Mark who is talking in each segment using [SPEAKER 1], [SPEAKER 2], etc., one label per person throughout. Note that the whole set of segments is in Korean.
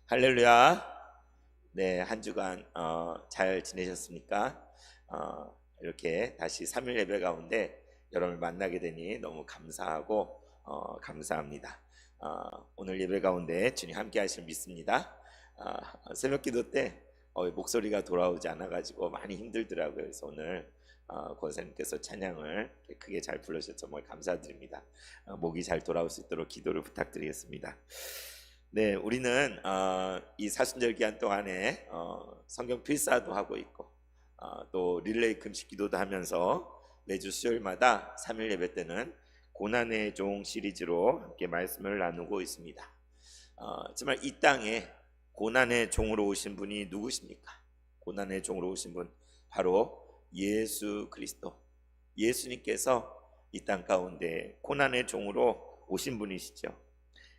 [SPEAKER 1] 할렐루야. 네, 한 주간 잘 지내셨습니까? 이렇게 다시 3일 예배 가운데 여러분을 만나게 되니 너무 감사하고 감사합니다. 오늘 예배 가운데 주님 함께 하실 믿습니다. 새벽 기도 때 목소리가 돌아오지 않아 가지고 많이 힘들더라고요. 그래서 오늘 권사님께서 찬양을 크게 잘 불러주셔서 정말 감사드립니다. 목이 잘 돌아올 수 있도록 기도를 부탁드리겠습니다. 네, 우리는 이 사순절 기간 동안에 성경 필사도 하고 있고 또 릴레이 금식 기도도 하면서 매주 수요일마다 3일 예배 때는 고난의 종 시리즈로 함께 말씀을 나누고 있습니다. 정말 이 땅에 고난의 종으로 오신 분이 누구십니까? 고난의 종으로 오신 분 바로 예수 그리스도, 예수님께서 이 땅 가운데 고난의 종으로 오신 분이시죠.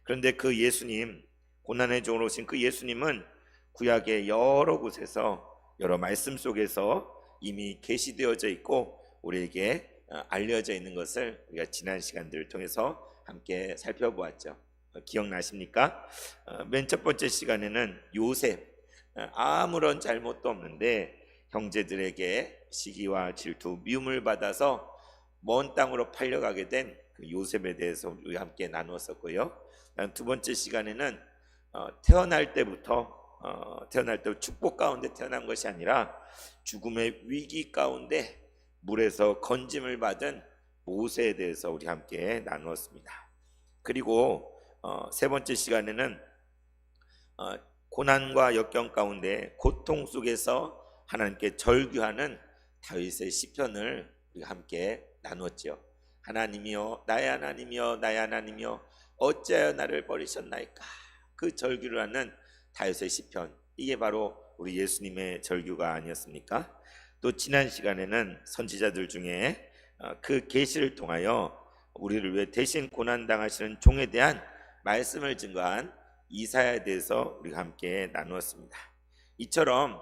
[SPEAKER 1] 그런데 그 예수님, 고난의 종으로 오신 그 예수님은 구약의 여러 곳에서 여러 말씀 속에서 이미 계시되어져 있고 우리에게 알려져 있는 것을 우리가 지난 시간들을 통해서 함께 살펴보았죠. 기억나십니까? 맨 첫 번째 시간에는 요셉, 아무런 잘못도 없는데 형제들에게 시기와 질투, 미움을 받아서 먼 땅으로 팔려가게 된 그 요셉에 대해서 우리 함께 나누었었고요. 두 번째 시간에는 태어날 때부터 축복 가운데 태어난 것이 아니라 죽음의 위기 가운데 물에서 건짐을 받은 모세에 대해서 우리 함께 나누었습니다. 그리고 세 번째 시간에는 고난과 역경 가운데 고통 속에서 하나님께 절규하는 다윗의 시편을 우리가 함께 나누었지요. 하나님이여 나의 하나님이여 나의 하나님이여 어찌하여 나를 버리셨나이까. 그 절규를 하는 다윗의 시편, 이게 바로 우리 예수님의 절규가 아니었습니까? 또 지난 시간에는 선지자들 중에 그 계시를 통하여 우리를 위해 대신 고난당하시는 종에 대한 말씀을 증거한 이사야에 대해서 우리가 함께 나누었습니다. 이처럼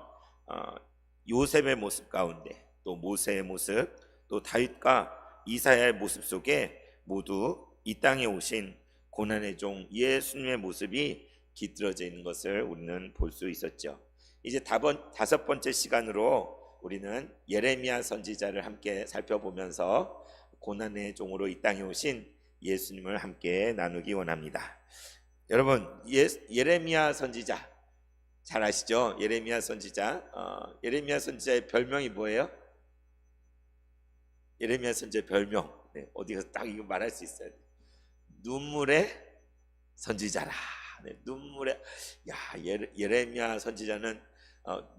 [SPEAKER 1] 요셉의 모습 가운데 또 모세의 모습, 또 다윗과 이사야의 모습 속에 모두 이 땅에 오신 고난의 종 예수님의 모습이 깃들어져 있는 것을 우리는 볼 수 있었죠. 이제 다섯 번째 시간으로 우리는 예레미야 선지자를 함께 살펴보면서 고난의 종으로 이 땅에 오신 예수님을 함께 나누기 원합니다. 여러분, 예레미야 선지자 잘 아시죠? 예레미야 선지자. 예레미야 선지자의 별명이 뭐예요? 예레미야 선지자의 별명, 어디 가서 딱 이거 말할 수 있어요. 눈물의 선지자라. 눈물의, 예레미야 선지자는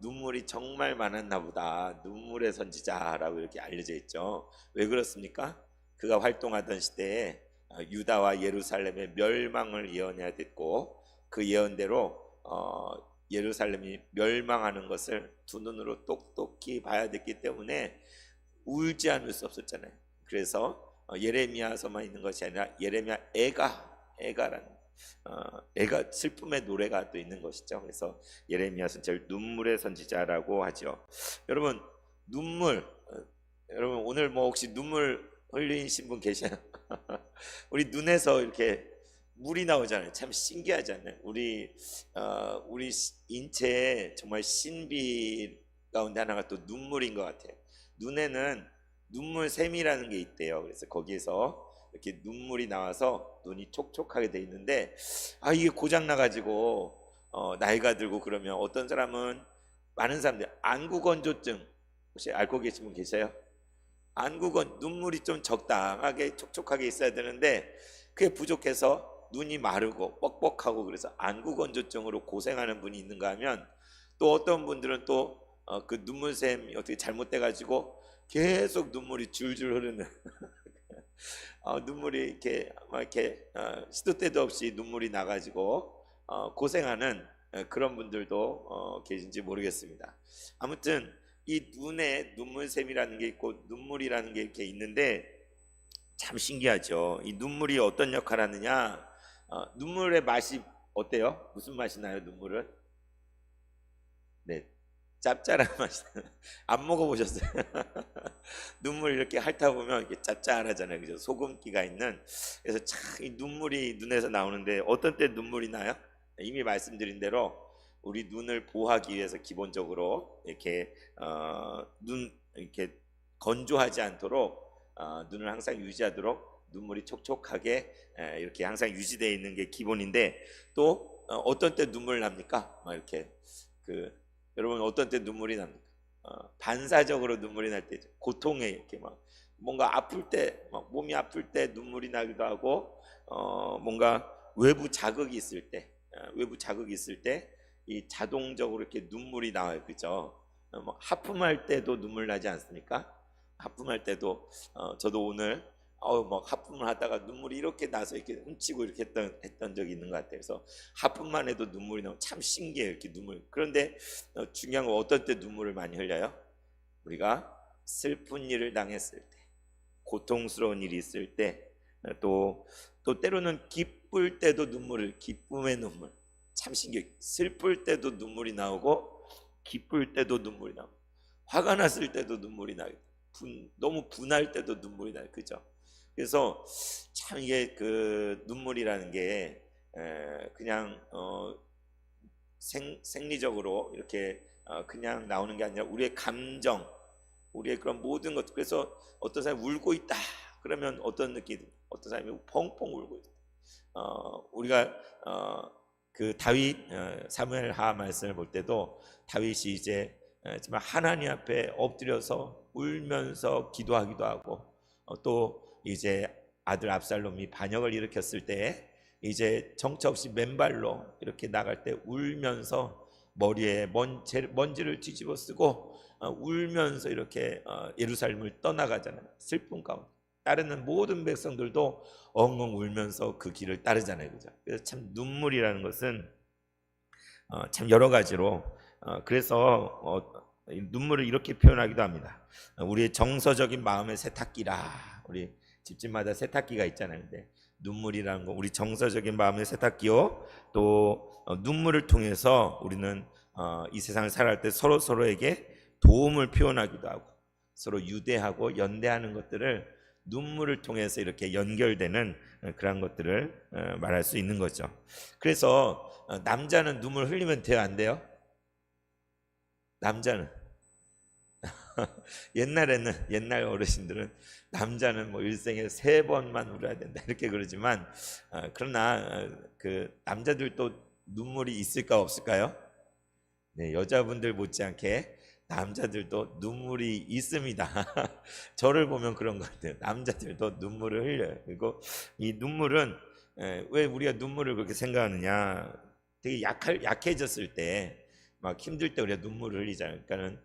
[SPEAKER 1] 눈물이 정말 많았나 보다. 눈물의 선지자라고 이렇게 알려져 있죠. 왜 그렇습니까? 그가 활동하던 시대에 유다와 예루살렘의 멸망을 예언해야 됐고, 그 예언대로 예루살렘이 멸망하는 것을 두 눈으로 똑똑히 봐야 됐기 때문에 울지 않을 수 없었잖아요. 그래서 예레미야서만 있는 것이 아니라 예레미야 애가라는 애가 슬픔의 노래가 또 있는 것이죠. 그래서 예레미야 선지자를 눈물의 선지자라고 하죠. 여러분, 눈물, 여러분 오늘 뭐 혹시 눈물 흘리신 분 계셔요? 우리 눈에서 이렇게 물이 나오잖아요. 참 신기하잖아요. 우리 인체의 정말 신비 가운데 하나가 또 눈물인 것 같아요. 눈에는 눈물샘이라는 게 있대요. 그래서 거기에서 이렇게 눈물이 나와서 눈이 촉촉하게 돼 있는데, 이게 고장 나가지고 나이가 들고 그러면 어떤 사람은, 많은 사람들 안구건조증 혹시 앓고 계신 분 계세요? 눈물이 좀 적당하게 촉촉하게 있어야 되는데 그게 부족해서 눈이 마르고 뻑뻑하고 그래서 안구건조증으로 고생하는 분이 있는가 하면, 또 어떤 분들은 또 그 눈물샘이 어떻게 잘못돼 가지고 계속 눈물이 줄줄 흐르는 눈물이 이렇게 시도 때도 없이 눈물이 나가지고 고생하는 그런 분들도 계신지 모르겠습니다. 아무튼 이 눈에 눈물샘이라는 게 있고 눈물이라는 게 이렇게 있는데 참 신기하죠. 이 눈물이 어떤 역할을 하느냐? 눈물의 맛이 어때요? 무슨 맛이 나요, 눈물은? 네, 짭짤한 맛이 나요. 안 먹어보셨어요? 눈물 이렇게 핥아 보면 이렇게 짭짤하잖아요, 그죠? 소금기가 있는. 그래서 참 이 눈물이 눈에서 나오는데 어떤 때 눈물이 나요? 이미 말씀드린 대로 우리 눈을 보호하기 위해서 기본적으로 이렇게 눈 이렇게 건조하지 않도록 눈을 항상 유지하도록 눈물이 촉촉하게 이렇게 항상 유지되어 있는 게 기본인데, 또 어떤 때 눈물 납니까? 막 이렇게 여러분 어떤 때 눈물이 납니까? 반사적으로 눈물이 날 때, 고통에 이렇게 막 뭔가 아플 때, 막 몸이 아플 때 눈물이 나기도 하고, 뭔가 외부 자극이 있을 때, 이 자동적으로 이렇게 눈물이 나와요, 그죠? 뭐 하품할 때도 눈물 나지 않습니까? 하품할 때도 저도 오늘 막 하품을 하다가 눈물이 이렇게 나서 이렇게 훔치고 이렇게 했던 적이 있는 것 같아요. 그래서 하품만 해도 눈물이 나면 참 신기해요, 이렇게 눈물. 그런데 중요한 건 어떤 때 눈물을 많이 흘려요? 우리가 슬픈 일을 당했을 때, 고통스러운 일이 있을 때, 또 때로는 기쁠 때도 기쁨의 눈물. 참 신기해. 슬플 때도 눈물이 나오고, 기쁠 때도 눈물이 나오고, 화가 났을 때도 눈물이 나고, 너무 분할 때도 눈물이 나요, 그죠? 그래서 참 이게 눈물이라는 게 그냥 생리적으로 이렇게 그냥 나오는 게 아니라 우리의 감정, 우리의 그런 모든 것. 그래서 어떤 사람이 울고 있다 그러면 어떤 느낌? 어떤 사람이 펑펑 울고 있다. 우리가 다윗 사무엘하 말씀을 볼 때도 다윗이 이제 정말 하나님 앞에 엎드려서 울면서 기도하기도 하고, 또 이제 아들 압살롬이 반역을 일으켰을 때 이제 정처 없이 맨발로 이렇게 나갈 때 울면서 머리에 먼지를 뒤집어 쓰고 울면서 이렇게 예루살렘을 떠나가잖아요. 슬픔 가운데 따르는 모든 백성들도 엉엉 울면서 그 길을 따르잖아요, 그죠? 그래서 참 눈물이라는 것은 참 여러 가지로 그래서 눈물을 이렇게 표현하기도 합니다. 우리의 정서적인 마음의 세탁기라. 우리 집집마다 세탁기가 있잖아요. 근데 눈물이라는 거 우리 정서적인 마음의 세탁기요. 또 눈물을 통해서 우리는 이 세상을 살아갈 때 서로에게 도움을 표현하기도 하고, 서로 유대하고 연대하는 것들을 눈물을 통해서 이렇게 연결되는 그런 것들을 말할 수 있는 거죠. 그래서 남자는 눈물 흘리면 돼요, 안 돼요? 남자는 옛날 어르신들은 남자는 뭐 일생에 3번만 울어야 된다 이렇게 그러지만, 그러나 그 남자들도 눈물이 있을까 없을까요? 네, 여자분들 못지않게 남자들도 눈물이 있습니다. 저를 보면 그런 것 같아요. 남자들도 눈물을 흘려요. 그리고 이 눈물은 왜 우리가 눈물을 그렇게 생각하느냐? 되게 약해졌을 때, 막 힘들 때 우리가 눈물을 흘리잖아요. 그러니까는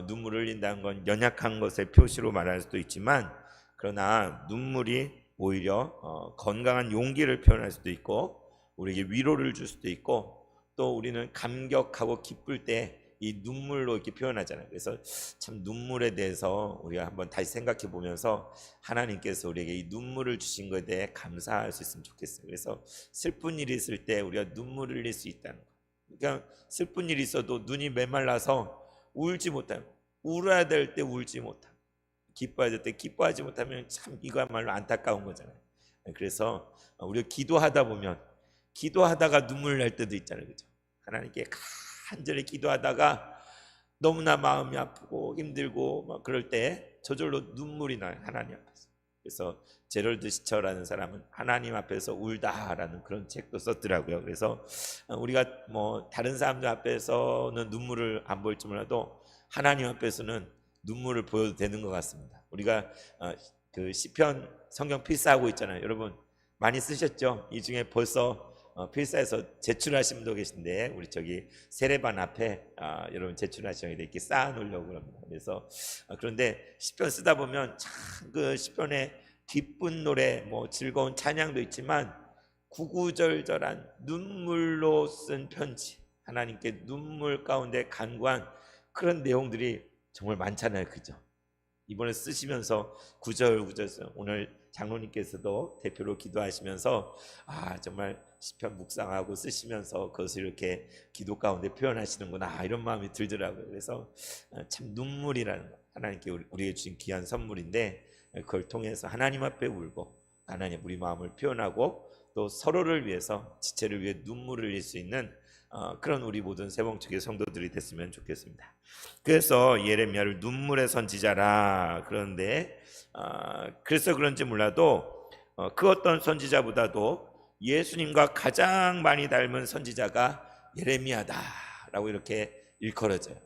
[SPEAKER 1] 눈물을 흘린다는 건 연약한 것의 표시로 말할 수도 있지만, 그러나 눈물이 오히려 건강한 용기를 표현할 수도 있고, 우리에게 위로를 줄 수도 있고, 또 우리는 감격하고 기쁠 때 이 눈물로 이렇게 표현하잖아요. 그래서 참 눈물에 대해서 우리가 한번 다시 생각해 보면서 하나님께서 우리에게 이 눈물을 주신 것에 대해 감사할 수 있으면 좋겠어요. 그래서 슬픈 일이 있을 때 우리가 눈물을 흘릴 수 있다는 거예요. 그러니까 슬픈 일이 있어도 눈이 메말라서 울지 못하면, 울어야 될 때 울지 못하면, 기뻐야 될 때 기뻐하지 못하면 참 이거야말로 안타까운 거잖아요. 그래서 우리가 기도하다가 눈물 날 때도 있잖아요, 그죠? 하나님께 간절히 기도하다가 너무나 마음이 아프고 힘들고 막 그럴 때 저절로 눈물이 나요, 하나님 앞에서. 그래서 제럴드 시처라는 사람은 하나님 앞에서 울다라는 그런 책도 썼더라고요. 그래서 우리가 뭐 다른 사람들 앞에서는 눈물을 안 보일지 몰라도 하나님 앞에서는 눈물을 보여도 되는 것 같습니다. 우리가 그 시편 성경 필사하고 있잖아요. 여러분 많이 쓰셨죠? 이 중에 벌써 필사에서 제출하신 분도 계신데, 우리 저기 세례반 앞에 여러분 제출하시면 이렇게 쌓아놓으려고 합니다. 그래서 그런데 시편 쓰다 보면 참 그 시편에 기쁜 노래, 뭐 즐거운 찬양도 있지만 구구절절한 눈물로 쓴 편지, 하나님께 눈물 가운데 간구한 그런 내용들이 정말 많잖아요, 그죠? 이번에 쓰시면서 구절구절 오늘 장로님께서도 대표로 기도하시면서 정말 시편 묵상하고 쓰시면서 그것을 이렇게 기도 가운데 표현하시는구나, 이런 마음이 들더라고요. 그래서 참 눈물이라는 거, 하나님께 우리에게 주신 귀한 선물인데, 그걸 통해서 하나님 앞에 울고 하나님 우리 마음을 표현하고 또 서로를 위해서 지체를 위해 눈물을 흘릴 수 있는 그런 우리 모든 세봉축의 성도들이 됐으면 좋겠습니다. 그래서 예레미야를 눈물의 선지자라 그러는데 그래서 그런지 몰라도 그 어떤 선지자보다도 예수님과 가장 많이 닮은 선지자가 예레미야다라고 이렇게 일컬어져요.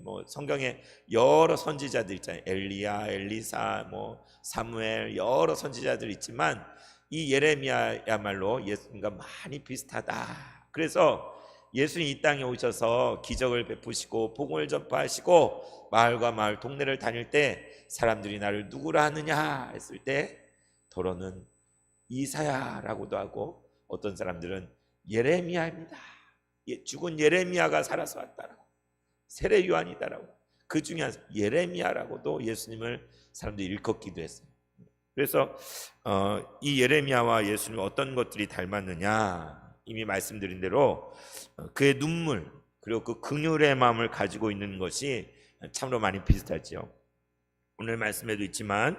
[SPEAKER 1] 뭐 성경에 여러 선지자들 있잖아요. 엘리야, 엘리사, 뭐 사무엘 여러 선지자들 있지만 이 예레미야야말로 예수님과 많이 비슷하다. 그래서 예수님 이 땅에 오셔서 기적을 베푸시고 복음을 전파하시고 마을과 마을 동네를 다닐 때 사람들이 나를 누구라 하느냐 했을 때 더러는 이사야라고도 하고 어떤 사람들은 예레미야입니다. 죽은 예레미야가 살아서 왔다라고, 세례 요한이다라고, 그 중에 한 예레미야라고도 예수님을 사람들이 일컫기도 했어요. 그래서 이 예레미야와 예수님 어떤 것들이 닮았느냐, 이미 말씀드린 대로 그의 눈물 그리고 그 긍휼의 마음을 가지고 있는 것이 참으로 많이 비슷하죠. 오늘 말씀에도 있지만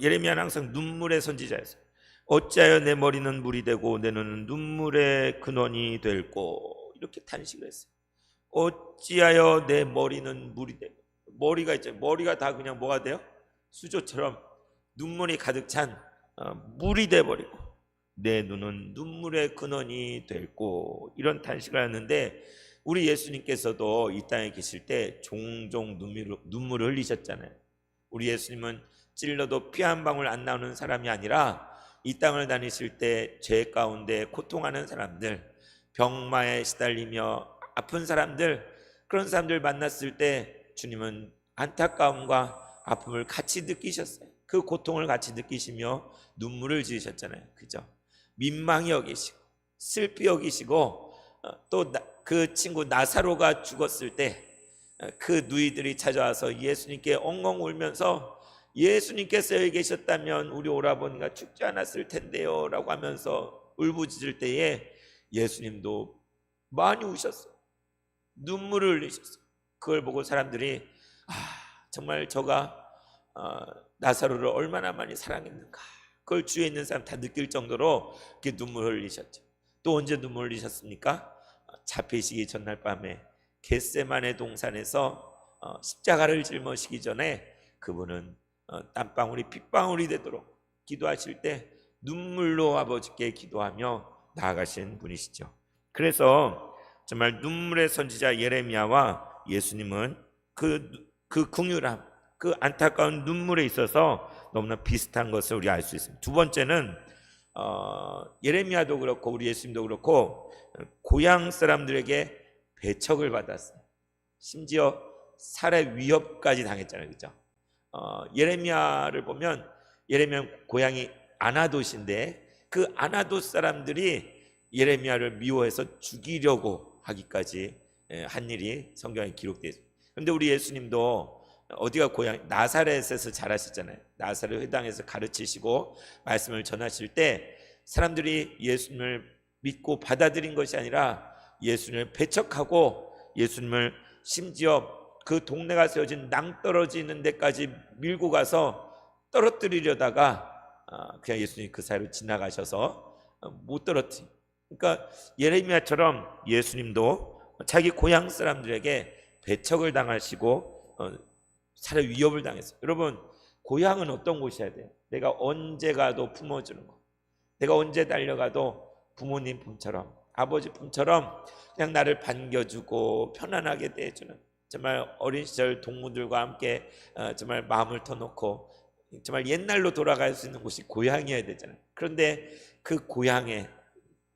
[SPEAKER 1] 예레미야는 항상 눈물의 선지자였어요. 어찌하여 내 머리는 물이 되고 내 눈은 눈물의 근원이 될꼬, 이렇게 탄식을 했어요. 어찌하여 내 머리는 물이 되고, 머리가 있잖아요. 머리가 다 그냥 뭐가 돼요? 수조처럼 눈물이 가득 찬 물이 돼버리고 내 눈은 눈물의 근원이 될꼬, 이런 탄식을 하는데 우리 예수님께서도 이 땅에 계실 때 종종 눈물을 흘리셨잖아요. 우리 예수님은 찔러도 피 한 방울 안 나오는 사람이 아니라 이 땅을 다니실 때 죄 가운데 고통하는 사람들, 병마에 시달리며 아픈 사람들, 그런 사람들 만났을 때 주님은 안타까움과 아픔을 같이 느끼셨어요. 그 고통을 같이 느끼시며 눈물을 지으셨잖아요. 그죠? 민망히 여기시고 슬피 여기시고 또 그 친구 나사로가 죽었을 때 그 누이들이 찾아와서 예수님께 엉엉 울면서 예수님께서 여기 계셨다면 우리 오라버니가 죽지 않았을 텐데요 라고 하면서 울부짖을 때에 예수님도 많이 우셨어요. 눈물을 흘리셨어요. 그걸 보고 사람들이 정말 저가 나사로를 얼마나 많이 사랑했는가, 그걸 주위에 있는 사람 다 느낄 정도로 그렇게 눈물을 흘리셨죠. 또 언제 눈물을 흘리셨습니까? 잡히시기 전날 밤에 겟세마네 동산에서 십자가를 짊어지기 전에 그분은 땀방울이 핏방울이 되도록 기도하실 때 눈물로 아버지께 기도하며 나아가신 분이시죠. 그래서 정말 눈물의 선지자 예레미야와 예수님은 그 긍휼함, 그 안타까운 눈물에 있어서 너무나 비슷한 것을 우리 알 수 있습니다. 두 번째는 예레미야도 그렇고 우리 예수님도 그렇고 고향 사람들에게 배척을 받았어요. 심지어 살해 위협까지 당했잖아요. 그죠? 예레미야를 보면 예레미야 고향이 아나돗인데 그 아나돗 사람들이 예레미야를 미워해서 죽이려고 하기까지 한 일이 성경에 기록되어 있습니다. 그런데 우리 예수님도 어디가 고향? 나사렛에서 자라셨잖아요. 나사렛 회당에서 가르치시고 말씀을 전하실 때 사람들이 예수님을 믿고 받아들인 것이 아니라 예수님을 배척하고 예수님을 심지어 그 동네가 세워진 낭떠러지는 데까지 밀고 가서 떨어뜨리려다가 그냥 예수님이 그 사이로 지나가셔서 못 떨어뜨린. 그러니까 예레미야처럼 예수님도 자기 고향 사람들에게 배척을 당하시고 살해 위협을 당했어요. 여러분, 고향은 어떤 곳이어야 돼요? 내가 언제 가도 품어주는 거, 내가 언제 달려가도 부모님 품처럼, 아버지 품처럼 그냥 나를 반겨주고 편안하게 대해주는, 정말 어린 시절 동무들과 함께 정말 마음을 터놓고 정말 옛날로 돌아갈 수 있는 곳이 고향이어야 되잖아요. 그런데 그 고향에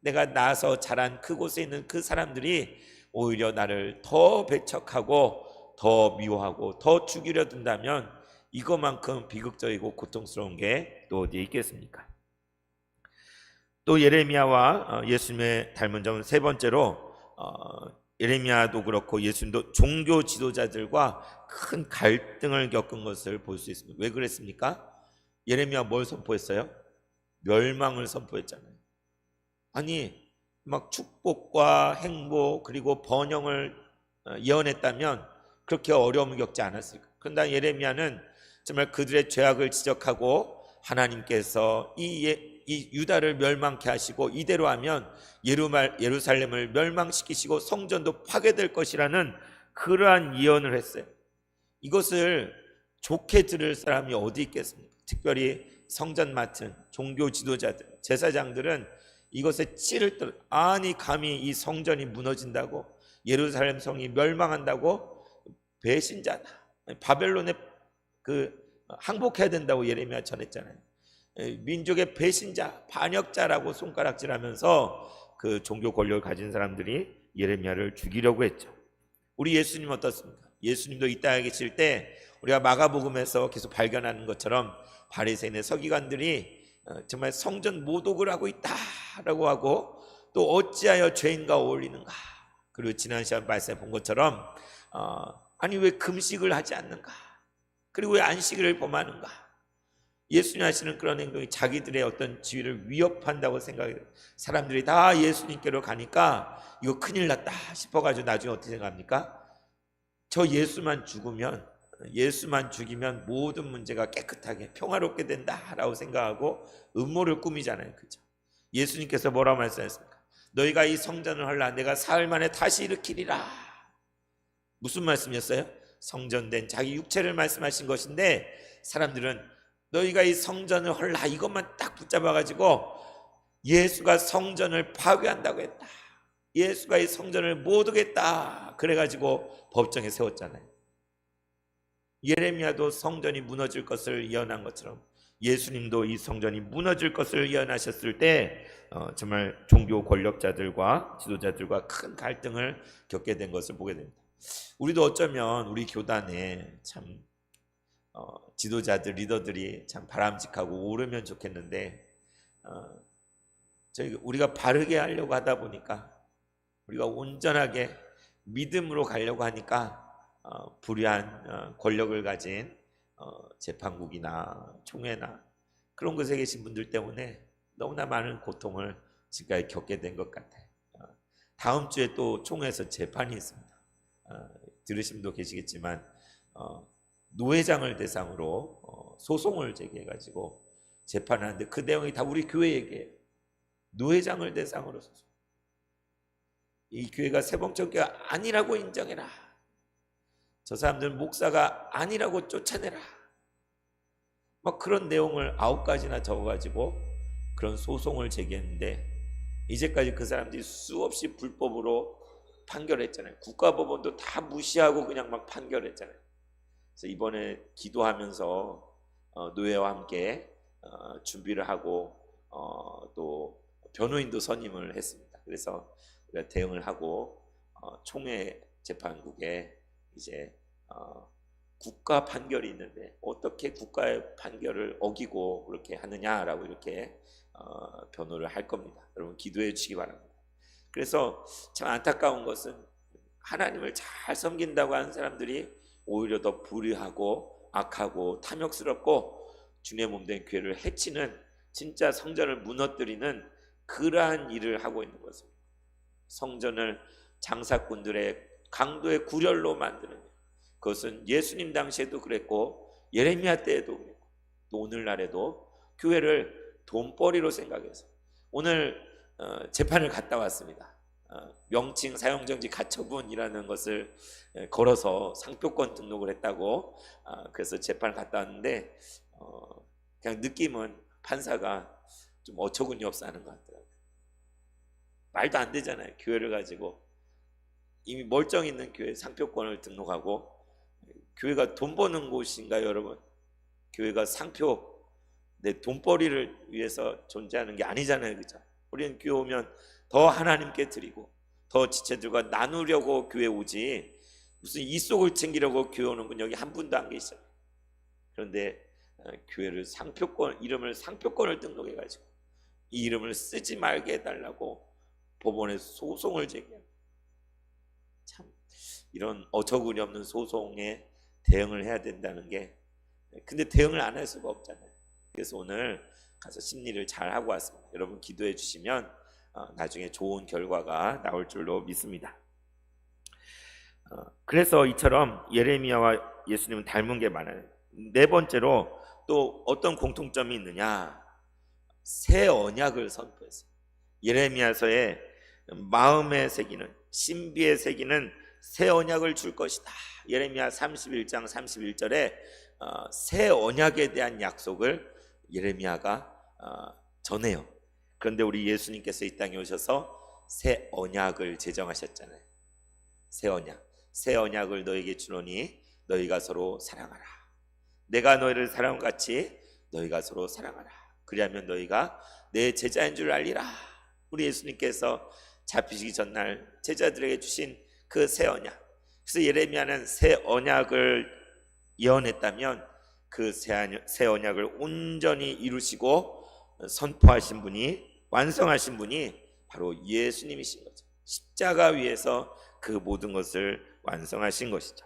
[SPEAKER 1] 내가 나서 자란 그곳에 있는 그 사람들이 오히려 나를 더 배척하고 더 미워하고 더 죽이려 든다면 이것만큼 비극적이고 고통스러운 게 또 어디에 있겠습니까? 또 예레미야와 예수님의 닮은 점은 세 번째로 예레미야도 그렇고 예수님도 종교 지도자들과 큰 갈등을 겪은 것을 볼 수 있습니다. 왜 그랬습니까? 예레미야 뭘 선포했어요? 멸망을 선포했잖아요. 아니 막 축복과 행복 그리고 번영을 예언했다면 그렇게 어려움을 겪지 않았을까? 그런데 예레미야는 정말 그들의 죄악을 지적하고 하나님께서 이 이 유다를 멸망케 하시고 이대로 하면 예루살렘을 멸망시키시고 성전도 파괴될 것이라는 그러한 예언을 했어요. 이것을 좋게 들을 사람이 어디 있겠습니까? 특별히 성전 맡은 종교 지도자들, 제사장들은 이것에 치를 떨, 아니 감히 이 성전이 무너진다고, 예루살렘 성이 멸망한다고, 배신자다, 바벨론에 항복해야 된다고 예레미야 전했잖아요. 민족의 배신자, 반역자라고 손가락질하면서 그 종교 권력을 가진 사람들이 예레미야를 죽이려고 했죠. 우리 예수님 어떻습니까? 예수님도 이 땅에 계실 때 우리가 마가복음에서 계속 발견하는 것처럼 바리새인의 서기관들이 정말 성전 모독을 하고 있다라고 하고, 또 어찌하여 죄인과 어울리는가, 그리고 지난 시간 말씀해 본 것처럼 아니 왜 금식을 하지 않는가, 그리고 왜 안식일을 범하는가. 예수님 하시는 그런 행동이 자기들의 어떤 지위를 위협한다고 생각해요. 사람들이 다 예수님께로 가니까 이거 큰일 났다 싶어가지고 나중에 어떻게 생각합니까? 저 예수만 죽이면 모든 문제가 깨끗하게 평화롭게 된다라고 생각하고 음모를 꾸미잖아요. 그죠? 예수님께서 뭐라고 말씀하셨습니까? 너희가 이 성전을 헐라 내가 사흘 만에 다시 일으키리라. 무슨 말씀이었어요? 성전된 자기 육체를 말씀하신 것인데, 사람들은 너희가 이 성전을 헐라 이것만 딱 붙잡아가지고 예수가 성전을 파괴한다고 했다, 예수가 이 성전을 못 오겠다 그래가지고 법정에 세웠잖아요. 예레미야도 성전이 무너질 것을 예언한 것처럼 예수님도 이 성전이 무너질 것을 예언하셨을 때 정말 종교 권력자들과 지도자들과 큰 갈등을 겪게 된 것을 보게 됩니다. 우리도 어쩌면 우리 교단에 참 지도자들, 리더들이 참 바람직하고 오르면 좋겠는데, 우리가 바르게 하려고 하다 보니까, 우리가 온전하게 믿음으로 가려고 하니까 불의한 권력을 가진 재판국이나 총회나 그런 곳에 계신 분들 때문에 너무나 많은 고통을 지금까지 겪게 된 것 같아요. 다음 주에 또 총회에서 재판이 있습니다. 들으신 분도 계시겠지만 노회장을 대상으로 소송을 제기해가지고 재판하는데, 그 내용이 다 우리 교회 얘기예요. 노회장을 대상으로 소송. 이 교회가 세봉천교가 아니라고 인정해라, 저 사람들은 목사가 아니라고 쫓아내라, 막 그런 내용을 9가지나 적어가지고 그런 소송을 제기했는데, 이제까지 그 사람들이 수없이 불법으로 판결했잖아요. 국가법원도 다 무시하고 그냥 막 판결했잖아요. 그래서 이번에 기도하면서 노예와 함께 준비를 하고 또 변호인도 선임을 했습니다. 그래서 우리가 대응을 하고 총회 재판국에 이제 국가 판결이 있는데 어떻게 국가의 판결을 어기고 그렇게 하느냐라고 이렇게 변호를 할 겁니다. 여러분 기도해 주시기 바랍니다. 그래서 참 안타까운 것은 하나님을 잘 섬긴다고 하는 사람들이 오히려 더 불의하고 악하고 탐욕스럽고 주님의 몸된 교회를 해치는, 진짜 성전을 무너뜨리는 그러한 일을 하고 있는 것입니다. 성전을 장사꾼들의 강도의 구렬로 만드는 일, 그것은 예수님 당시에도 그랬고 예레미야 때에도 그랬고 또 오늘날에도 교회를 돈벌이로 생각해서, 오늘 재판을 갔다 왔습니다. 명칭 사용정지 가처분이라는 것을 걸어서 상표권 등록을 했다고, 그래서 재판을 갔다 왔는데 그냥 느낌은 판사가 좀 어처구니 없어 하는 것 같더라고요. 말도 안 되잖아요. 교회를 가지고 이미 멀쩡히 있는 교회 상표권을 등록하고, 교회가 돈 버는 곳인가요 여러분? 교회가 상표, 내 돈벌이를 위해서 존재하는 게 아니잖아요. 그죠? 우리는 교회 오면 더 하나님께 드리고 더 지체들과 나누려고 교회 오지, 무슨 이속을 챙기려고 교회 오는 분 여기 한 분도 안 계시잖아요. 그런데 교회를 이름을 상표권을 등록해가지고 이 이름을 쓰지 말게 해달라고 법원에 소송을 제기합니다. 참 이런 어처구니 없는 소송에 대응을 해야 된다는 게, 근데 대응을 안 할 수가 없잖아요. 그래서 오늘 가서 심리를 잘 하고 왔습니다. 여러분 기도해 주시면 나중에 좋은 결과가 나올 줄로 믿습니다. 그래서 이처럼 예레미야와 예수님은 닮은 게 많아요. 네 번째로 또 어떤 공통점이 있느냐, 새 언약을 선포했어요. 예레미야서에 마음에 새기는, 신비에 새기는 새 언약을 줄 것이다. 예레미야 31장 31절에 새 언약에 대한 약속을 예레미야가 전해요. 그런데 우리 예수님께서 이 땅에 오셔서 새 언약을 제정하셨잖아요. 새 언약을 너에게 주노니 너희가 서로 사랑하라. 내가 너희를 사랑한 같이 너희가 서로 사랑하라. 그리하면 너희가 내 제자인 줄 알리라. 우리 예수님께서 잡히시기 전날 제자들에게 주신 그 새 언약. 그래서 예레미야는 새 언약을 예언했다면 그 새 언약을 온전히 이루시고 선포하신 분이, 완성하신 분이 바로 예수님이신 거죠. 십자가 위에서 그 모든 것을 완성하신 것이죠.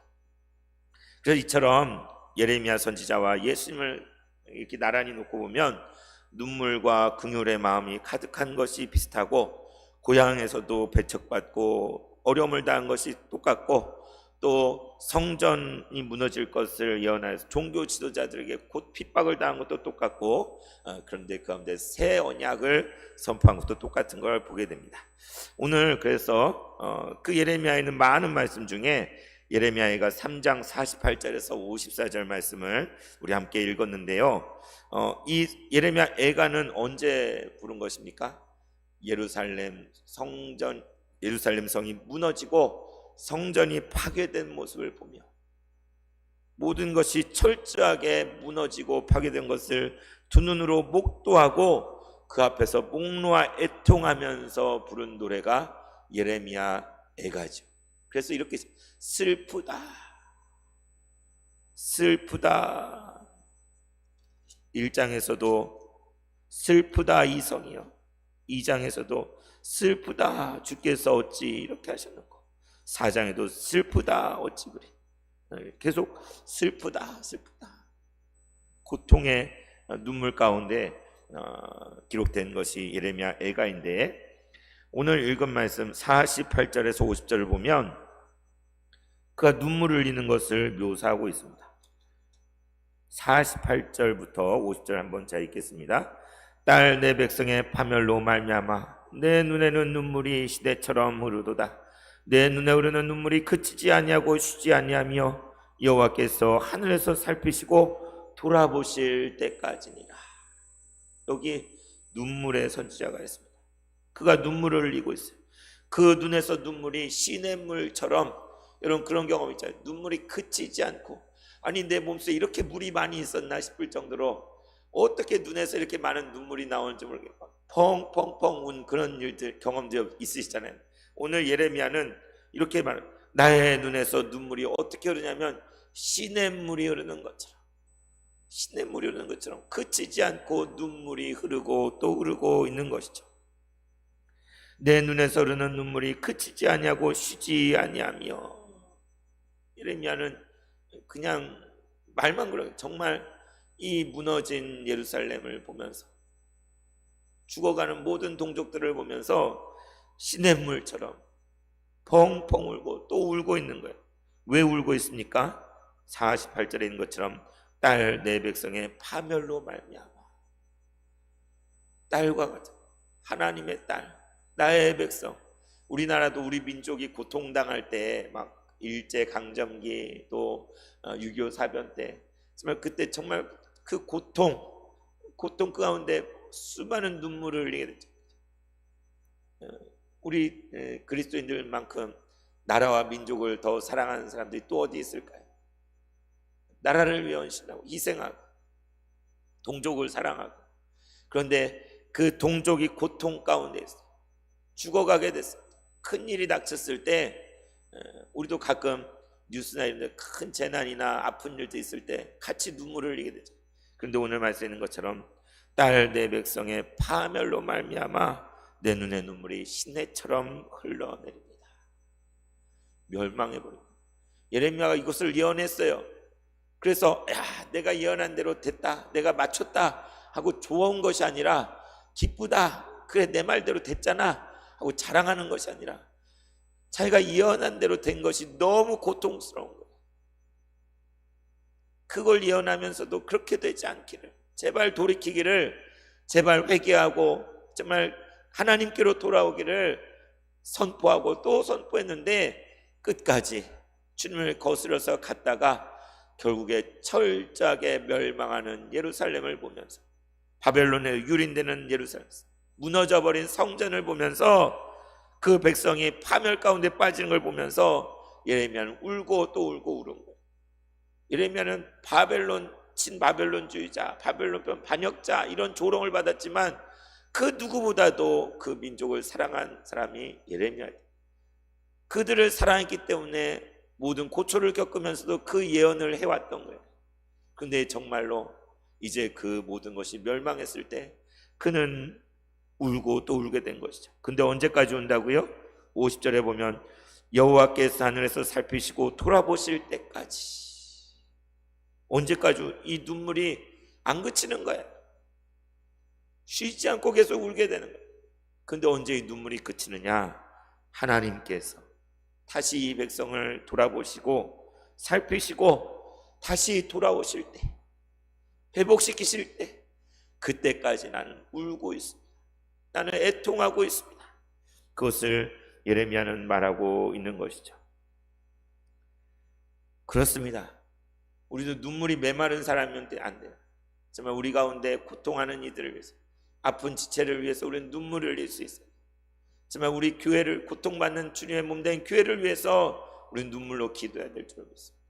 [SPEAKER 1] 그래서 이처럼 예레미야 선지자와 예수님을 이렇게 나란히 놓고 보면 눈물과 긍휼의 마음이 가득한 것이 비슷하고, 고향에서도 배척받고 어려움을 당한 것이 똑같고, 또 성전이 무너질 것을 예언하여서 종교 지도자들에게 곧 핍박을 당한 것도 똑같고, 그런데 그 가운데 새 언약을 선포한 것도 똑같은 걸 보게 됩니다. 오늘 그래서 그 예레미야에 있는 많은 말씀 중에 예레미야가 3장 48절에서 54절 말씀을 우리 함께 읽었는데요. 이 예레미야 애가는 언제 부른 것입니까? 예루살렘 성이 무너지고 성전이 파괴된 모습을 보며, 모든 것이 철저하게 무너지고 파괴된 것을 두 눈으로 목도하고 그 앞에서 목놓아 애통하면서 부른 노래가 예레미야 애가죠. 그래서 이렇게 슬프다 1장에서도 슬프다 이성이여, 2장에서도 슬프다 주께서 어찌 이렇게 하셨는고, 4장에도 슬프다 어찌 그리, 계속 슬프다 고통의 눈물 가운데 기록된 것이 예레미야 애가인데, 오늘 읽은 말씀 48절에서 50절을 보면 그가 눈물을 흘리는 것을 묘사하고 있습니다. 48절부터 50절 한번 자 읽겠습니다. 딸 내 백성의 파멸로 말미암아 내 눈에는 눈물이 시대처럼 흐르도다. 내 눈에 흐르는 눈물이 그치지 아니하고 쉬지 아니하며 여호와께서 하늘에서 살피시고 돌아보실 때까지니라. 여기 눈물의 선지자가 있습니다. 그가 눈물을 흘리고 있어요. 그 눈에서 눈물이 시냇물처럼, 여러분 그런 경험 있잖아요. 눈물이 그치지 않고, 아니 내 몸속에 이렇게 물이 많이 있었나 싶을 정도로 어떻게 눈에서 이렇게 많은 눈물이 나오는지 모르겠고 펑펑펑 운 그런 일들, 경험들 있으시잖아요. 오늘 예레미야는 이렇게 말해요. 나의 눈에서 눈물이 어떻게 흐르냐면 시냇물이 흐르는 것처럼 그치지 않고 눈물이 흐르고 또 흐르고 있는 것이죠. 내 눈에서 흐르는 눈물이 그치지 아니하고 쉬지 아니하며. 예레미야는 그냥 말만 그래요. 정말 이 무너진 예루살렘을 보면서, 죽어가는 모든 동족들을 보면서 시냇물처럼 펑펑 울고 또 울고 있는 거예요. 왜 울고 있습니까? 48절에 있는 것처럼 딸 내 백성의 파멸로 말미암아. 딸과 같은 하나님의 딸, 나의 백성. 우리나라도 우리 민족이 고통당할 때, 막 일제강점기 또 6.25 사변 때, 정말 그때 정말 그 고통 그 가운데 수많은 눈물을 흘리게 됐죠. 우리 그리스도인들만큼 나라와 민족을 더 사랑하는 사람들이 또 어디 있을까요? 나라를 위해 헌신하고 희생하고 동족을 사랑하고, 그런데 그 동족이 고통 가운데 있어요. 죽어가게 됐어요. 큰일이 닥쳤을 때 우리도 가끔 뉴스나 이런 데 큰 재난이나 아픈 일도 있을 때 같이 눈물을 흘리게 되죠. 그런데 오늘 말씀에 있는 것처럼 딸 내 백성의 파멸로 말미암아 내 눈의 눈물이 시내처럼 흘러내립니다. 멸망해버립니다. 예레미야가 이것을 예언했어요. 그래서 내가 예언한 대로 됐다, 내가 맞췄다 하고 좋은 것이 아니라, 기쁘다, 그래 내 말대로 됐잖아 하고 자랑하는 것이 아니라, 자기가 예언한 대로 된 것이 너무 고통스러운 거예요. 그걸 예언하면서도 그렇게 되지 않기를, 제발 돌이키기를 제발 회개하고 정말 하나님께로 돌아오기를 선포하고 또 선포했는데 끝까지 주님을 거스려서 갔다가 결국에 철저하게 멸망하는 예루살렘을 보면서, 바벨론에 유린되는 예루살렘, 무너져버린 성전을 보면서, 그 백성이 파멸 가운데 빠지는 걸 보면서 예레미야는 울고 또 울고 우는 거예요. 예레미야는 친바벨론주의자, 바벨론 반역자, 이런 조롱을 받았지만 그 누구보다도 그 민족을 사랑한 사람이 예레미야예요. 그들을 사랑했기 때문에 모든 고초를 겪으면서도 그 예언을 해왔던 거예요. 근데 정말로 이제 그 모든 것이 멸망했을 때 그는 울고 또 울게 된 것이죠. 근데 언제까지 온다고요? 50절에 보면 여호와께서 하늘에서 살피시고 돌아보실 때까지. 언제까지 이 눈물이 안 그치는 거예요. 쉬지 않고 계속 울게 되는 거예요. 근데 언제 이 눈물이 그치느냐? 하나님께서 다시 이 백성을 돌아보시고 살피시고 다시 돌아오실 때, 회복시키실 때, 그때까지 나는 울고 있습니다. 나는 애통하고 있습니다. 그것을 예레미야는 말하고 있는 것이죠. 그렇습니다. 우리도 눈물이 메마른 사람이면 안 돼요. 정말 우리 가운데 고통하는 이들을 위해서, 아픈 지체를 위해서 우리는 눈물을 흘릴 수 있어요. 정말 우리 교회를, 고통받는 주님의 몸된 교회를 위해서 우리는 눈물로 기도해야 될 줄 믿습니다.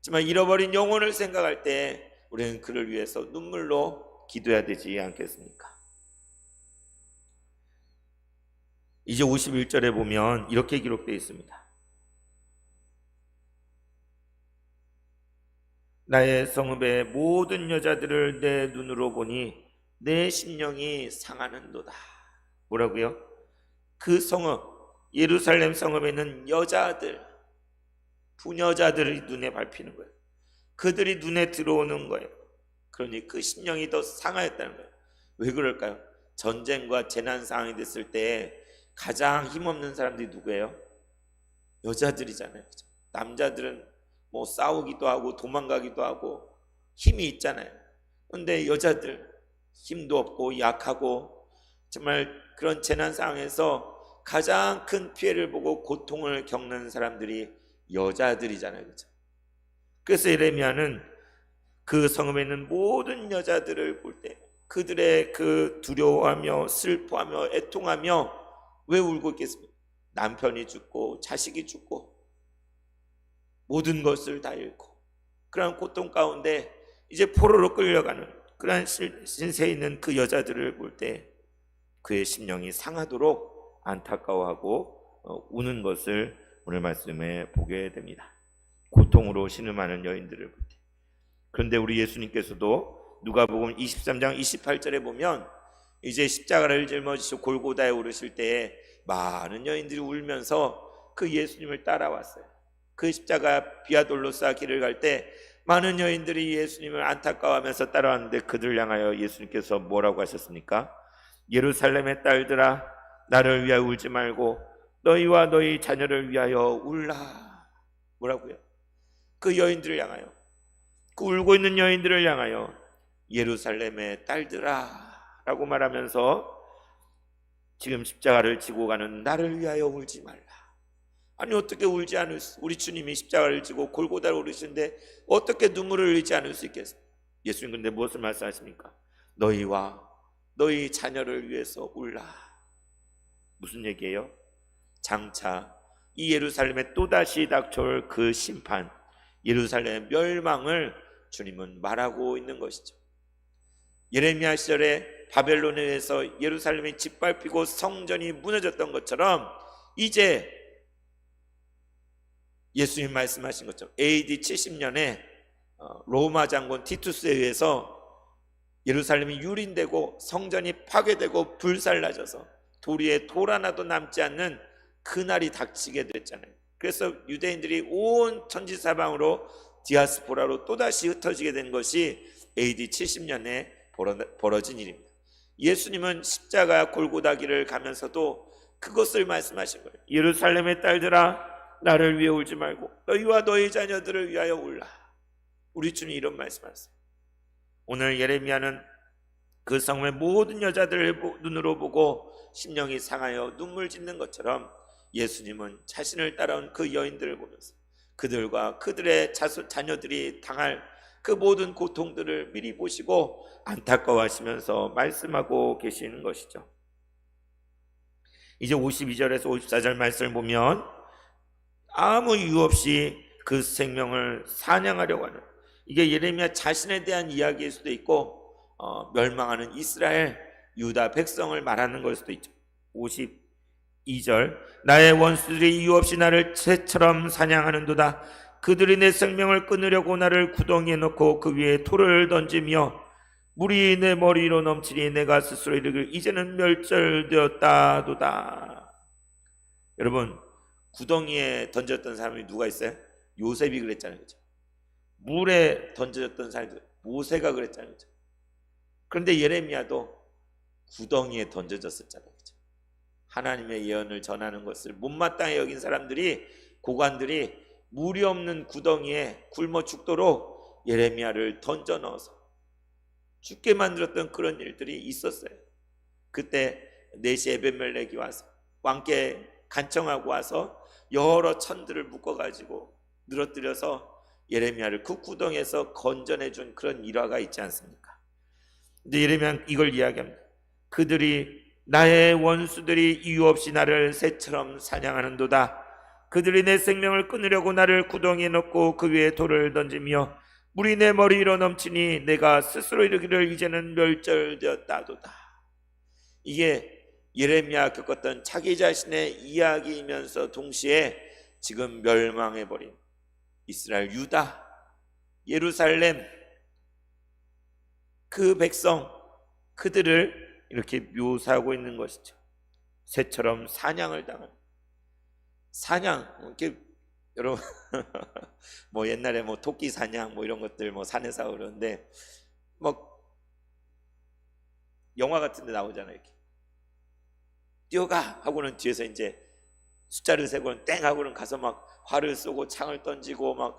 [SPEAKER 1] 정말 잃어버린 영혼을 생각할 때 우리는 그를 위해서 눈물로 기도해야 되지 않겠습니까? 이제 51절에 보면 이렇게 기록되어 있습니다. 나의 성읍의 모든 여자들을 내 눈으로 보니 내 심령이 상하는도다. 뭐라고요? 그 성읍, 예루살렘 성읍에 있는 여자들, 부녀자들이 눈에 밟히는 거예요. 그들이 눈에 들어오는 거예요. 그러니 그 심령이 더 상하였다는 거예요. 왜 그럴까요? 전쟁과 재난 상황이 됐을 때 가장 힘없는 사람들이 누구예요? 여자들이잖아요. 그렇죠? 남자들은 뭐 싸우기도 하고 도망가기도 하고 힘이 있잖아요. 그런데 여자들 힘도 없고 약하고 정말 그런 재난 상황에서 가장 큰 피해를 보고 고통을 겪는 사람들이 여자들이잖아요. 그렇죠? 그래서 예레미야는 그 성읍에 있는 모든 여자들을 볼 때 그들의 그 두려워하며 슬퍼하며 애통하며 왜 울고 있겠습니까? 남편이 죽고 자식이 죽고 모든 것을 다 잃고 그런 고통 가운데 이제 포로로 끌려가는 그런 신세에 있는 그 여자들을 볼 때 그의 심령이 상하도록 안타까워하고 우는 것을 오늘 말씀에 보게 됩니다. 고통으로 신음하는 여인들을 볼 때. 그런데 우리 예수님께서도 누가복음 23장 28절에 보면 이제 십자가를 짊어지시고 골고다에 오르실 때에 많은 여인들이 울면서 그 예수님을 따라왔어요. 그 십자가 비아돌로사 길을 갈 때 많은 여인들이 예수님을 안타까워하면서 따라왔는데 그들을 향하여 예수님께서 뭐라고 하셨습니까? 예루살렘의 딸들아, 나를 위하여 울지 말고 너희와 너희 자녀를 위하여 울라. 뭐라고요? 그 여인들을 향하여, 그 울고 있는 여인들을 향하여 예루살렘의 딸들아 라고 말하면서 지금 십자가를 지고 가는 나를 위하여 울지 말라. 아니 어떻게 울지 않을 수, 우리 주님이 십자가를 지고 골고다를 오르시는데 어떻게 눈물을 흘리지 않을 수 있겠습니까? 예수님 근데 무엇을 말씀하십니까? 너희와 너희 자녀를 위해서 울라. 무슨 얘기예요? 장차 이 예루살렘에 또다시 닥쳐올 그 심판, 예루살렘의 멸망을 주님은 말하고 있는 것이죠. 예레미야 시절에 바벨론에 의해서 예루살렘이 짓밟히고 성전이 무너졌던 것처럼 이제 예수님 말씀하신 것처럼 AD 70년에 로마 장군 티투스에 의해서 예루살렘이 유린되고 성전이 파괴되고 불살라져서 도리에 돌 하나도 남지 않는 그날이 닥치게 됐잖아요. 그래서 유대인들이 온 천지사방으로 디아스포라로 또다시 흩어지게 된 것이 AD 70년에 벌어진 일입니다. 예수님은 십자가 골고다 길을 가면서도 그것을 말씀하신 거예요. 예루살렘의 딸들아, 나를 위해 울지 말고 너희와 너희 자녀들을 위하여 울라. 우리 주님 이런 말씀하세요. 오늘 예레미야는 그 성의 모든 여자들을 눈으로 보고 심령이 상하여 눈물 짓는 것처럼 예수님은 자신을 따라온 그 여인들을 보면서 그들과 그들의 자녀들이 당할 그 모든 고통들을 미리 보시고 안타까워하시면서 말씀하고 계시는 것이죠. 이제 52절에서 54절 말씀을 보면 아무 이유 없이 그 생명을 사냥하려고 하는, 이게 예레미야 자신에 대한 이야기일 수도 있고 멸망하는 이스라엘 유다 백성을 말하는 걸 수도 있죠. 52절 나의 원수들이 이유 없이 나를 새처럼 사냥하는도다. 그들이 내 생명을 끊으려고 나를 구덩이에 넣고 그 위에 돌을 던지며 물이 내 머리로 넘치니 내가 스스로 이르기를 이제는 멸절되었다도다. 여러분, 구덩이에 던졌던 사람이 누가 있어요? 요셉이 그랬잖아요, 그렇죠? 물에 던져졌던 사람이 모세가 그랬잖아요, 그렇죠? 그런데 예레미야도 구덩이에 던져졌었잖아요, 그렇죠? 하나님의 예언을 전하는 것을 못마땅히 여긴 사람들이, 고관들이 물이 없는 구덩이에 굶어 죽도록 예레미야를 던져 넣어서 죽게 만들었던 그런 일들이 있었어요. 그때 네시 에벤멜렉이 와서 왕께 간청하고 와서 여러 천들을 묶어가지고 늘어뜨려서 예레미야를 그 구덩이에서 건져내준 그런 일화가 있지 않습니까? 근데 예레미야는 이걸 이야기합니다. 그들이 나의 원수들이 이유 없이 나를 새처럼 사냥하는도다. 그들이 내 생명을 끊으려고 나를 구덩이에 넣고 그 위에 돌을 던지며 물이 내 머리 위로 넘치니 내가 스스로 이르기를 이제는 멸절되었다도다. 이게 예레미야 겪었던 자기 자신의 이야기이면서 동시에 지금 멸망해버린 이스라엘 유다, 예루살렘 그 백성, 그들을 이렇게 묘사하고 있는 것이죠. 새처럼 사냥을 당한, 사냥, 이렇게 여러분 뭐 옛날에 뭐 토끼 사냥 뭐 이런 것들 뭐 산에서 그러는데 뭐 영화 같은 데 나오잖아요. 이렇게 뛰어가 하고는 뒤에서 이제 숫자를 세고는 땡 하고는 가서 막 활을 쏘고 창을 던지고 막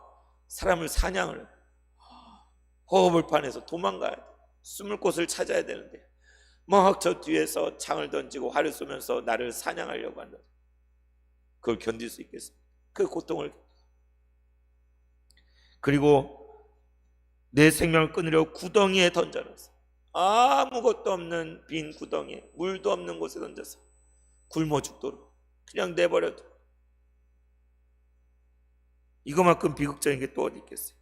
[SPEAKER 1] 사람을 사냥을, 허허벌판에서 도망가야 돼. 숨을 곳을 찾아야 되는데 막 저 뒤에서 창을 던지고 활을 쏘면서 나를 사냥하려고 한다. 그걸 견딜 수 있겠습니까? 그 고통을. 그리고 내 생명을 끊으려고 구덩이에 던져놨어. 아무것도 없는 빈 구덩이에, 물도 없는 곳에 던져서 굶어 죽도록 그냥 내버려둬. 이거만큼 비극적인 게 또 어디 있겠어요?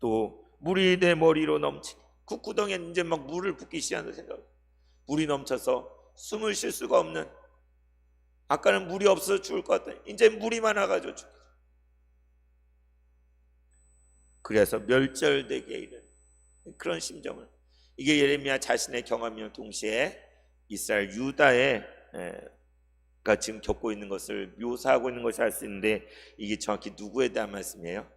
[SPEAKER 1] 또 물이 내 머리로 넘치니, 그 구덩이에 이제 막 물을 붓기 시작한다 생각. 물이 넘쳐서 숨을 쉴 수가 없는, 아까는 물이 없어서 죽을 것 같더니 이제 물이 많아가지고 죽게. 그래서 멸절되게 이른 그런 심정을, 이게 예레미야 자신의 경험이며 동시에 이스라엘 유다의 가 지금 겪고 있는 것을 묘사하고 있는 것을 알 수 있는데, 이게 정확히 누구에 대한 말씀이에요?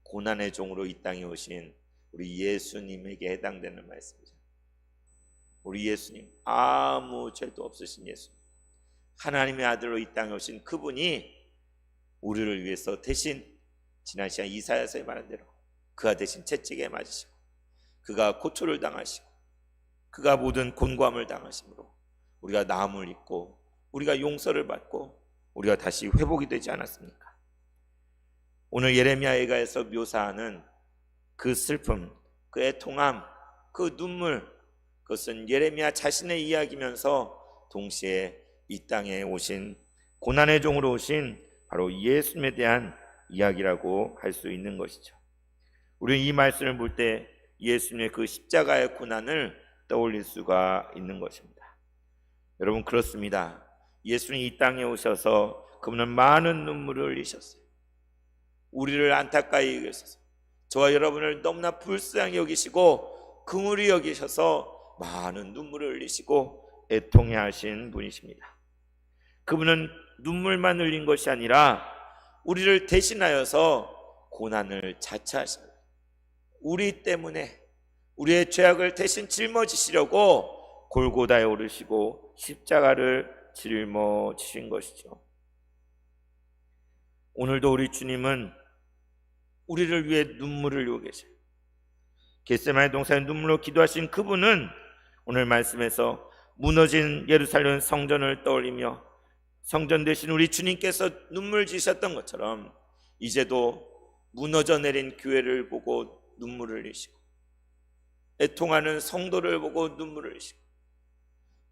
[SPEAKER 1] 고난의 종으로 이 땅에 오신 우리 예수님에게 해당되는 말씀이죠. 우리 예수님, 아무 죄도 없으신 예수님, 하나님의 아들로 이 땅에 오신 그분이 우리를 위해서 대신 지난 시간 이사야서에 말한 대로 그가 대신 채찍에 맞으시고 그가 고초를 당하시고 그가 모든 곤고함을 당하심으로 우리가 나음을 입고 우리가 용서를 받고 우리가 다시 회복이 되지 않았습니까? 오늘 예레미야 예가에서 묘사하는 그 슬픔, 그 애통함, 그 눈물, 그것은 예레미야 자신의 이야기면서 동시에 이 땅에 오신 고난의 종으로 오신 바로 예수님에 대한 이야기라고 할 수 있는 것이죠. 우리는 이 말씀을 볼 때 예수님의 그 십자가의 고난을 떠올릴 수가 있는 것입니다. 여러분, 그렇습니다. 예수님이 이 땅에 오셔서 그분은 많은 눈물을 흘리셨어요. 우리를 안타까이 여기셔서 저와 여러분을 너무나 불쌍히 여기시고 긍휼히 여기셔서 많은 눈물을 흘리시고 애통해 하신 분이십니다. 그분은 눈물만 흘린 것이 아니라 우리를 대신하여서 고난을 자처하십니다. 우리 때문에 우리의 죄악을 대신 짊어지시려고 골고다에 오르시고 십자가를 짊어지신 것이죠. 오늘도 우리 주님은 우리를 위해 눈물을 흘리고 계셔요. 겟세마네 동산에 눈물로 기도하신 그분은 오늘 말씀에서 무너진 예루살렘 성전을 떠올리며 성전 대신 우리 주님께서 눈물 지셨던 것처럼 이제도 무너져 내린 교회를 보고 눈물을 흘리시고 애통하는 성도를 보고 눈물을 흘리시고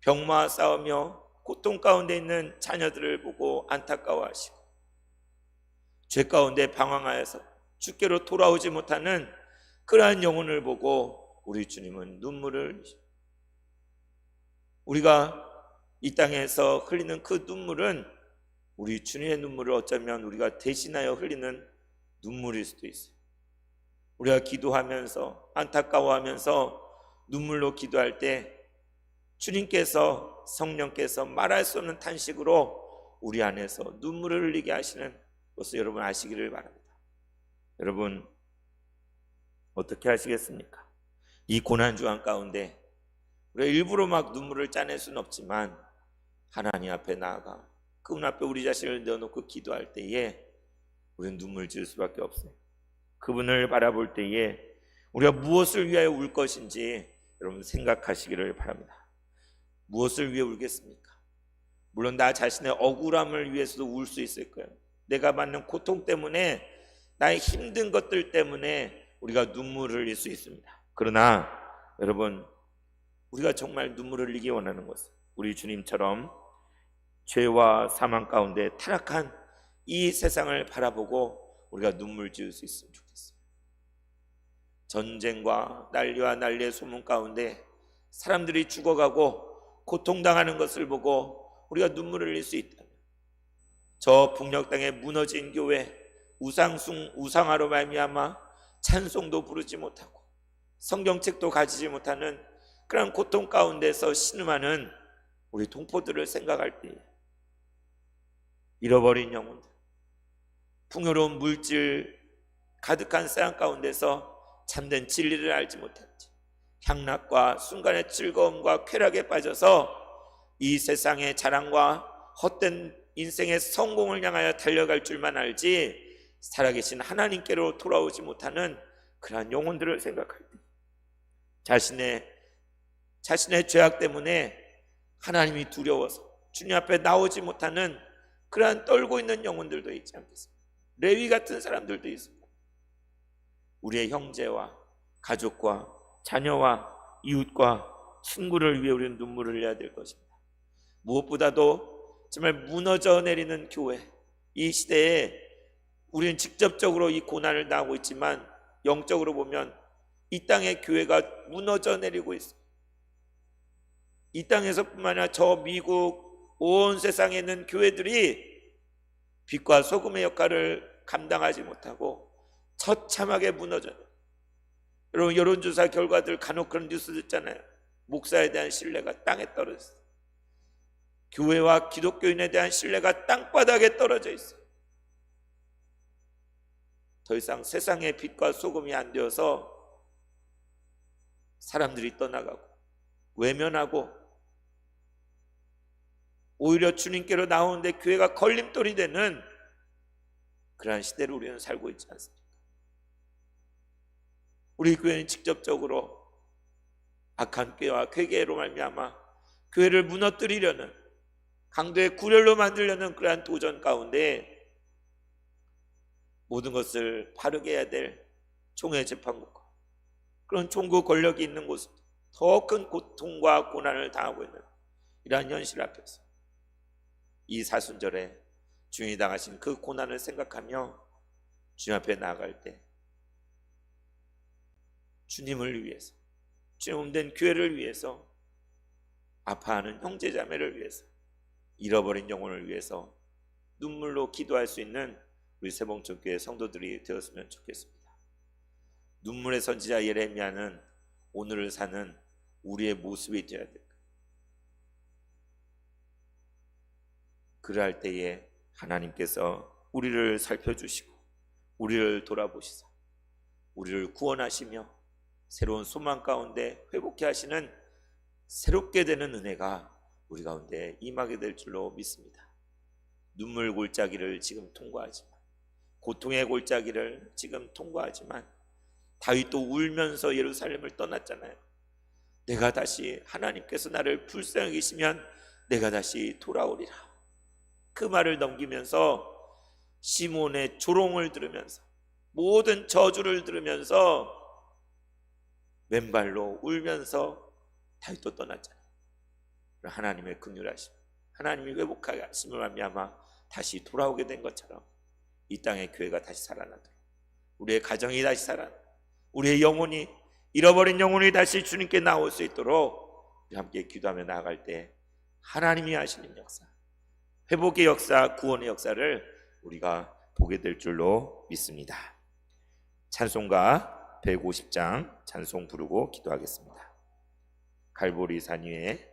[SPEAKER 1] 병마와 싸우며 고통 가운데 있는 자녀들을 보고 안타까워하시고 죄 가운데 방황하여서 주께로 돌아오지 못하는 그러한 영혼을 보고 우리 주님은 눈물을 흘리십니다. 우리가 이 땅에서 흘리는 그 눈물은 우리 주님의 눈물을 어쩌면 우리가 대신하여 흘리는 눈물일 수도 있어요. 우리가 기도하면서 안타까워하면서 눈물로 기도할 때 주님께서 성령께서 말할 수 없는 탄식으로 우리 안에서 눈물을 흘리게 하시는 것을 여러분 아시기를 바랍니다. 여러분 어떻게 하시겠습니까? 이 고난 주간 가운데 우리가 일부러 막 눈물을 짜낼 수는 없지만 하나님 앞에 나아가 그분 앞에 우리 자신을 내어놓고 기도할 때에 우리는 눈물 지을 수밖에 없어요. 그분을 바라볼 때에 우리가 무엇을 위하여 울 것인지 여러분 생각하시기를 바랍니다. 무엇을 위해 울겠습니까? 물론 나 자신의 억울함을 위해서도 울 수 있을 거예요. 내가 받는 고통 때문에 나의 힘든 것들 때문에 우리가 눈물을 흘릴 수 있습니다. 그러나 여러분 우리가 정말 눈물을 흘리기 원하는 것은 우리 주님처럼 죄와 사망 가운데 타락한 이 세상을 바라보고 우리가 눈물 지을 수 있으면 좋겠어요. 전쟁과 난리의 소문 가운데 사람들이 죽어가고 고통당하는 것을 보고 우리가 눈물을 흘릴 수 있다면 저 북녘 땅에 무너진 교회 우상화로 말미암아 찬송도 부르지 못하고 성경책도 가지지 못하는 그런 고통 가운데서 신음하는 우리 동포들을 생각할 때 잃어버린 영혼들, 풍요로운 물질 가득한 세상 가운데서 참된 진리를 알지 못했지 향락과 순간의 즐거움과 쾌락에 빠져서 이 세상의 자랑과 헛된 인생의 성공을 향하여 달려갈 줄만 알지 살아계신 하나님께로 돌아오지 못하는 그러한 영혼들을 생각할 때 자신의 죄악 때문에 하나님이 두려워서 주님 앞에 나오지 못하는 그러한 떨고 있는 영혼들도 있지 않겠습니까? 레위 같은 사람들도 있습니다. 우리의 형제와 가족과 자녀와 이웃과 친구를 위해 우리는 눈물을 흘려야 될 것입니다. 무엇보다도 정말 무너져 내리는 교회, 이 시대에 우리는 직접적으로 이 고난을 당하고 있지만 영적으로 보면 이 땅의 교회가 무너져 내리고 있습니다. 이 땅에서뿐만 아니라 저 미국 온 세상에 있는 교회들이 빛과 소금의 역할을 감당하지 못하고 처참하게 무너져요. 여러분 여론조사 결과들 간혹 그런 뉴스 듣잖아요. 목사에 대한 신뢰가 땅에 떨어졌어요. 교회와 기독교인에 대한 신뢰가 땅바닥에 떨어져 있어요. 더 이상 세상의 빛과 소금이 안 되어서 사람들이 떠나가고 외면하고 오히려 주님께로 나오는데 교회가 걸림돌이 되는 그러한 시대를 우리는 살고 있지 않습니까? 우리 교회는 직접적으로 악한 꾀와 괴계로 말미암아 교회를 무너뜨리려는 강도의 굴혈로 만들려는 그러한 도전 가운데 모든 것을 바르게 해야 될 총회 재판국과 그런 총구 권력이 있는 곳은 더 큰 고통과 고난을 당하고 있는 이러한 현실 앞에서 이 사순절에 주님이 당하신 그 고난을 생각하며 주님 앞에 나아갈 때 주님을 위해서 주님된 교회를 위해서 아파하는 형제자매를 위해서 잃어버린 영혼을 위해서 눈물로 기도할 수 있는 우리 세봉천교회 성도들이 되었으면 좋겠습니다. 눈물의 선지자 예레미야는 오늘을 사는 우리의 모습이 되어야 될까? 그럴 때에 하나님께서 우리를 살펴주시고 우리를 돌아보시사 우리를 구원하시며 새로운 소망 가운데 회복케 하시는 새롭게 되는 은혜가 우리 가운데 임하게 될 줄로 믿습니다. 눈물 골짜기를 지금 통과하지만 고통의 골짜기를 지금 통과하지만 다윗도 울면서 예루살렘을 떠났잖아요. 내가 다시, 하나님께서 나를 불쌍히 여기시면 내가 다시 돌아오리라. 그 말을 넘기면서 시몬의 조롱을 들으면서, 모든 저주를 들으면서 맨발로 울면서 다윗도 떠났잖아요. 하나님의 긍휼하심, 하나님이 회복하게 하심을 말미암아 다시 돌아오게 된 것처럼 이 땅의 교회가 다시 살아나도록, 우리의 가정이 다시 살아나, 우리의 영혼이, 잃어버린 영혼이 다시 주님께 나올 수 있도록 우리 함께 기도하며 나아갈 때 하나님이 하시는 역사, 회복의 역사, 구원의 역사를 우리가 보게 될 줄로 믿습니다. 찬송가 150장 찬송 부르고 기도하겠습니다. 갈보리 산 위에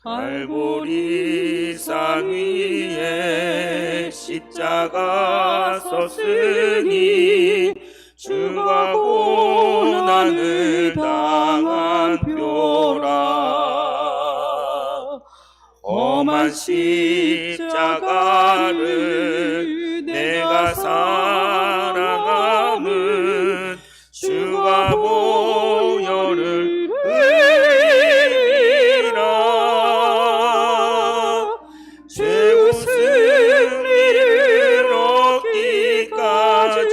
[SPEAKER 1] 갈보리 산 위에 십자가 섰으니 주가 고난을 당한 표라. 험한 십자가를 내가 사랑함은 주가 보혈을 죄우 승리를 얻기까지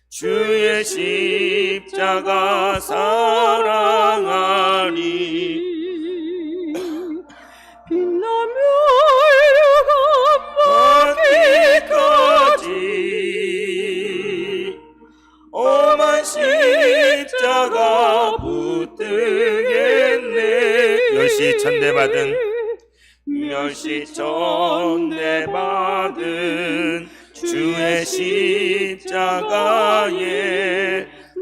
[SPEAKER 1] 주의 십자가 사랑하리.
[SPEAKER 2] 빛나며
[SPEAKER 1] 받기까지 험한 십자가 붙들겠네. 멸시천대받은 주의 십자가에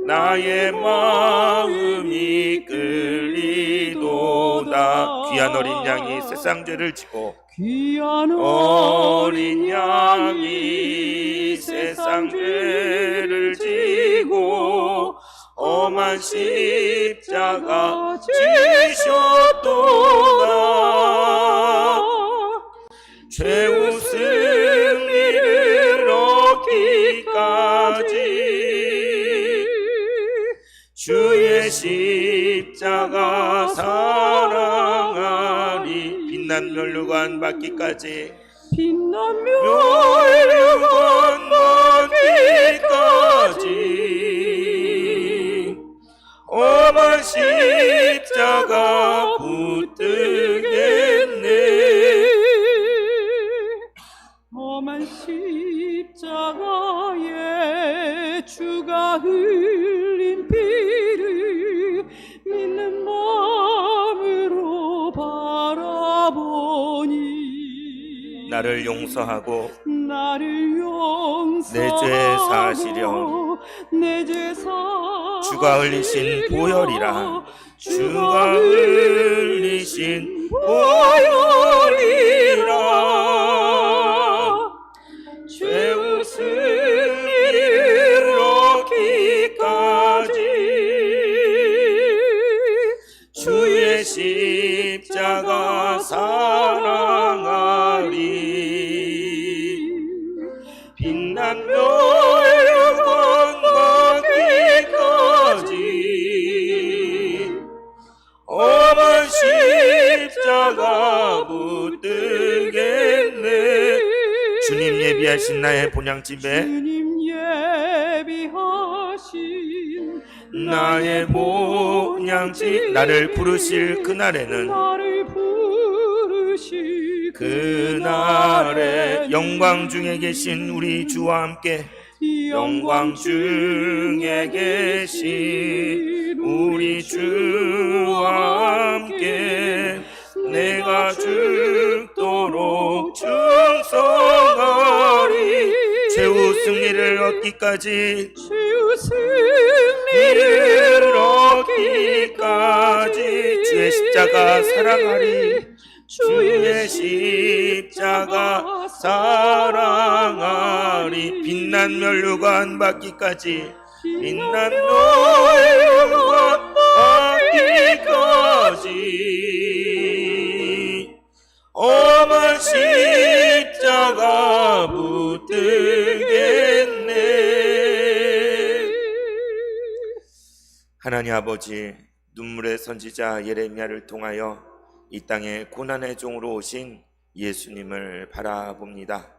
[SPEAKER 1] 나의 마음이 끌리도다. 귀한 어린 양이 세상 죄를 지고,
[SPEAKER 2] 귀한
[SPEAKER 1] 어린 양이 세상 죄를 지고 험한 십자가 지셨도다. 죄우 승리를 얻기까지 주의 십자가 사랑하리. 빛난 면류관 받기까지,
[SPEAKER 2] 빛난
[SPEAKER 1] 면류관 받기까지 험한 십자가 붙들겠네.
[SPEAKER 2] 험한 십자가에 주가 흘린 피를 믿는 마음으로 바라보니
[SPEAKER 1] 나를 용서하고
[SPEAKER 2] 내
[SPEAKER 1] 죄 사시려 주가 흘리신 보혈이라. 주가 흘리신 보혈이라. 죄우 승리를 얻기까지 주의 십자가 사랑하리. 빛난 면류관 받기까지 험한 십자가 붙들겠네. 주님 예비하신 나의 본향집에,
[SPEAKER 2] 주님 예비하신
[SPEAKER 1] 나의 본향집, 나를 부르실 그날에는, 그날에 영광 중에 계신 우리 주와 함께, 영광 중에 계신 우리 주와 함께 내가 죽도록 충성하리. 최후 승리를 얻기까지,
[SPEAKER 2] 최후 승리를
[SPEAKER 1] 얻기까지 주의 십자가 사랑하리. 주의 십자가 사랑하리. 빛난 멸류관 받기까지, 빛난 멸류관 받기까지 험한 십자가 붙들겠네. 하나님 아버지, 눈물의 선지자 예레미야를 통하여 이 땅에 고난의 종으로 오신 예수님을 바라봅니다.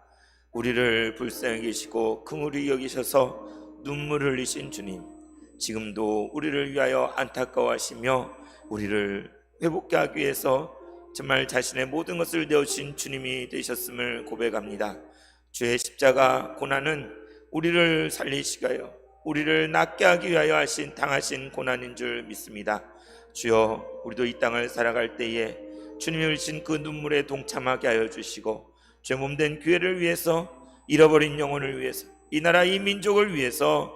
[SPEAKER 1] 우리를 불쌍히 계시고 긍휼히 여기셔서 눈물을 흘리신 주님, 지금도 우리를 위하여 안타까워하시며 우리를 회복케 하기 위해서 정말 자신의 모든 것을 내어주신 주님이 되셨음을 고백합니다. 주의 십자가 고난은 우리를 살리시기 위하여, 우리를 낫게 하기 위하여 당하신 고난인 줄 믿습니다. 주여, 우리도 이 땅을 살아갈 때에 주님이 흘리신 그 눈물에 동참하게 하여 주시고, 죄 몸된 교회를 위해서, 잃어버린 영혼을 위해서, 이 나라 이 민족을 위해서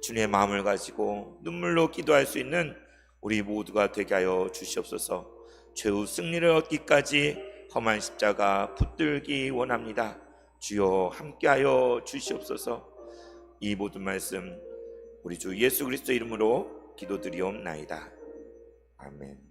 [SPEAKER 1] 주님의 마음을 가지고 눈물로 기도할 수 있는 우리 모두가 되게 하여 주시옵소서. 최후 승리를 얻기까지 험한 십자가 붙들기 원합니다. 주여, 함께하여 주시옵소서. 이 모든 말씀 우리 주 예수 그리스도 이름으로 기도드리옵나이다. 아멘.